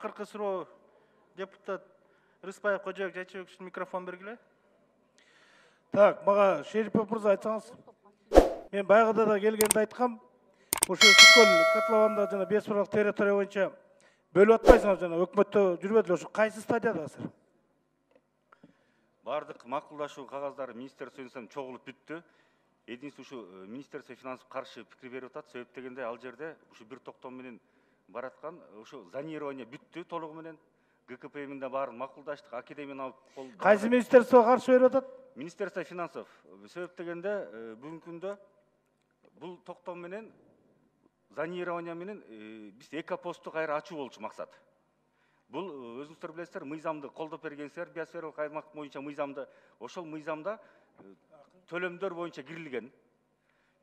Башкыркы суроо депутат Рыспаев Кожоек Жайчыбек үчүн микрофон бергиле. Так, мага Шерипов мырза айтсаңыз. Мен байгыда да келгенде айткам. Ошо Сүткөл котлованында жана 5 бирок территория боюнча бөлүп атпайсыңар жана өкмөттө жүрбөдүлөр. Ошо кайсы стадияда азыр? Бардык макулдашуу кагаздары министрликтен чогулуп бүттү. Единство ушу министрликте финансов каршы пикир берип атат. Себеп дегенде ал жерде ушу бир токтом менен бараткан ушу зонирование бүттү толугу менен. ГКПМ да баарын макулдаштык, академияны алып Кайсы министрликте каршы берип атат? Министерство финансов. Себеп дегенде бүгүнкү күндө бул токтом менен зонирование менен биз экопосту кайра ачуу болчу максат. Бул өзүңүздөр билесиздер, мыйзамды колдоп бергенсиздер, биосфералык аймак боюнча мыйзамды, ошол мыйзамда төлөмдөр боюнча кирилген.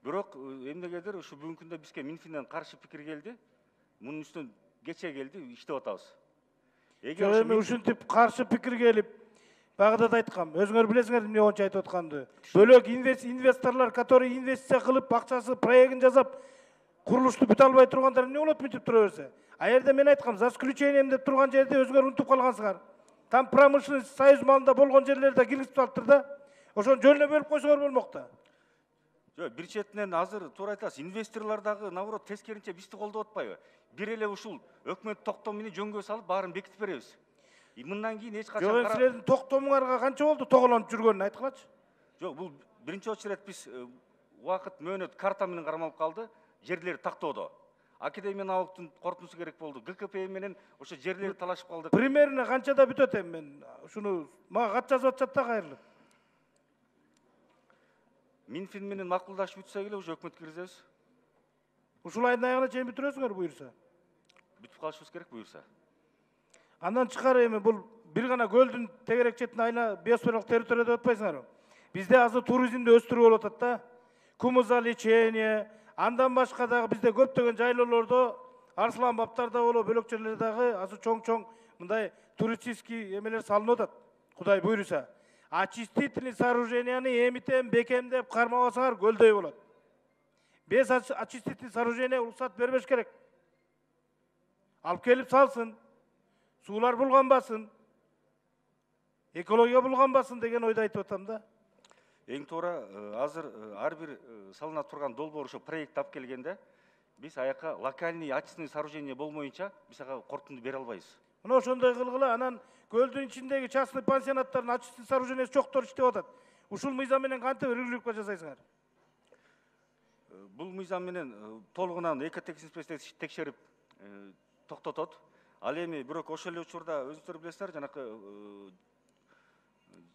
Бирок эмнегедир ушу бүгүнкү күндө бизге Минфинден каршы пикир келди. Мунун үстүнөн кече келди, иштеп атабыз. Эми ушинтип каршы пикир келип, багыда да айткам. Өзүңөр билесиңер эмне онча айтып атканды. Бөлөк инвесторлор, которые инвестиция кылып, акчасы проектин жасап, курулушту бүтө албай тургандар эмне болот мынтип тура берсе? А жерде мен айткам, за исключением деп турган жерде өзүңөр унутуп калгансыңар. Там промышленный союз малында болгон жерлерде киргизип алыптыр да. Ошону жөнүнө бөлүп койсоңор болмокта. Жок, бир четинен азыр туура айтасыз. Инвесторлор дагы наоборот тескеринче бизди колдоп атпайбы? Бир эле ушул өкмөт токтом менен жөнгө салып баарын бекитип беребиз. Мындан кийин эч качан Жок, силердин токтомуңарга канча болду тоголонуп жүргөнүн айткылачы. Жок, бул биринчи очередь биз убакыт мөөнөт карта менен кармалып калды, жерлер тактоодо. Академияны алыптын корутуусу керек болду. ГКП менен ошо жерлерди талашып калдык. Примерно канчада бүтөт эми мен ушуну мага кат жазып атышат да кайрылып. Минфин менен макулдашып бүтсөк эле уже өкмөткө киргизебиз. Ушул айдын аягына чейин бүтүрөсүңөр буюрса. Бүтүп калышыбыз керек буюрса. Андан чыкар эми бул бир гана көлдүн тегерек четине айна биосфералык территория деп атпайсыңарбы? Бизде азыр туризмди өстүрүүгө болуп атат да. Кумузалечение, андан башка дагы бизде көптөгөн жайлоолордо, Арслан баптарда боло, бөлөк жерлерде дагы азыр чоң-чоң мындай туристический эмелер салынып атат. Кудай буйруса. Очистительный сооруженияны эмитем, бекем деп кармабасаңар көлдөй болот. Без очистительный сооружение уруксат бербеш керек. Алып келип салсын. Суулар булганбасын. Экология булганбасын деген ойду айтып атам да. Эң туура азыр ар бир салына турган долбоор ошо проект алып келгенде биз аяка локальный очистный сооружение болмоюнча биз ага корутунду бере албайбыз. Мына ошондой кылгыла, анан көлдүн ичиндеги частный пансионаттардын очистный сооружениясы жоктор иштеп атат. Ушул мыйзам менен кантип регулировка жасайсыңар? Бул мыйзам менен толугунан экотехинспекция текшерип токтотот. Ал эми бирок ошол эле учурда өзүңүздөр билесиздер, жанакы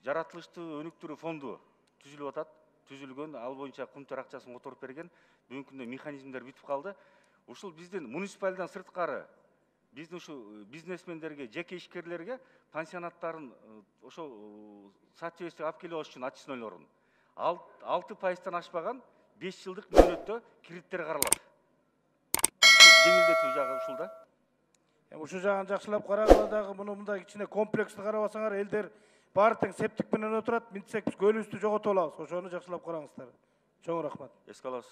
жаратылыштуу өнүктүрүү фонду түзүлүп атат. Түзүлгөн, ал боюнча кумтөр акчасын которуп берген. Бүгүнкү күндө механизмдер бүтүп калды. Ушул биздин муниципалдан сырткары биздин ушу бизнесмендерге, жеке ишкерлерге пансионаттарын ошо соответствие алып келип алыш үчүн очистнойлорун 6%-тан ашпаган 5 жылдык мөөнөттө кредиттер каралат. Жеңилдетүү жагы ушул да. Ушу жагын жакшылап карагыла дагы, муну мындай кичине комплекстүү карабасаңар, элдер баары тең септик менен отурат, мынтсек биз көлүбүздү жоготуп алабыз. Ошону жакшылап караңыздар. Чоң рахмат. Эске алабыз.